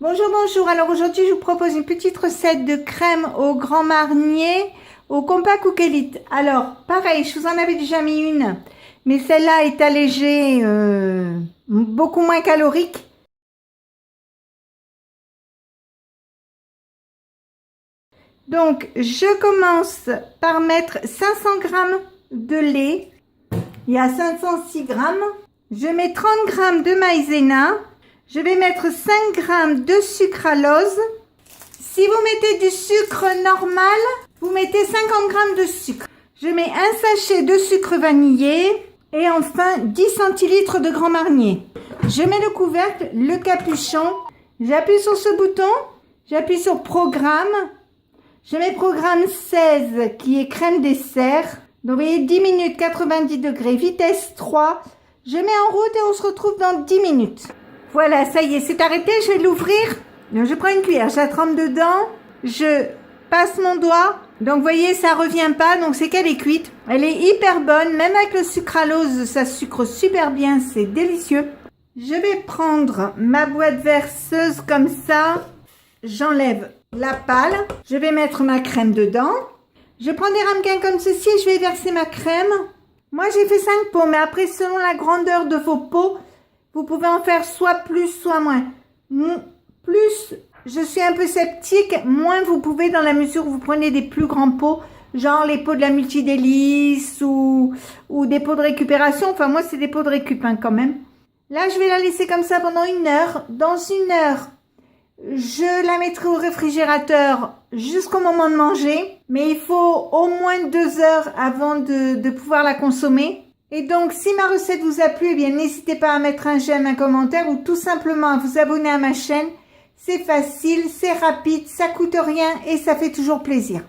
Bonjour, bonjour. Alors aujourd'hui, je vous propose une petite recette de crème au Grand Marnier au Compact Cook Elite. Alors, pareil, je vous en avais déjà mis une, mais celle-là est allégée, beaucoup moins calorique. Donc, je commence par mettre 500 g de lait. Il y a 506 g. Je mets 30 g de maïzena. Je vais mettre 5 g de sucralose. Si vous mettez du sucre normal, vous mettez 50 g de sucre. Je mets un sachet de sucre vanillé et enfin 10 centilitres de Grand Marnier. Je mets le couvercle, le capuchon. J'appuie sur ce bouton. J'appuie sur Programme. Je mets Programme 16 qui est crème dessert. Donc vous voyez 10 minutes 90 degrés, vitesse 3. Je mets en route et on se retrouve dans 10 minutes. Voilà, ça y est, c'est arrêté, je vais l'ouvrir. Je prends une cuillère, je la trempe dedans, je passe mon doigt. Donc vous voyez, ça revient pas, donc c'est qu'elle est cuite. Elle est hyper bonne, même avec le sucralose, ça sucre super bien, c'est délicieux. Je vais prendre ma boîte verseuse comme ça. J'enlève la pâle. Je vais mettre ma crème dedans. Je prends des ramequins comme ceci et je vais verser ma crème. Moi, j'ai fait 5 pots, mais après, selon la grandeur de vos pots, vous pouvez en faire soit plus, soit moins. Plus, je suis un peu sceptique, moins vous pouvez dans la mesure où vous prenez des plus grands pots, genre les pots de la multidélice ou des pots de récupération. Enfin, moi, c'est des pots de récup quand même. Là, je vais la laisser comme ça pendant 1 heure. Dans 1 heure, je la mettrai au réfrigérateur jusqu'au moment de manger. Mais il faut au moins 2 heures avant de pouvoir la consommer. Et donc, si ma recette vous a plu, eh bien, n'hésitez pas à mettre un j'aime, un commentaire ou tout simplement à vous abonner à ma chaîne. C'est facile, c'est rapide, ça coûte rien et ça fait toujours plaisir.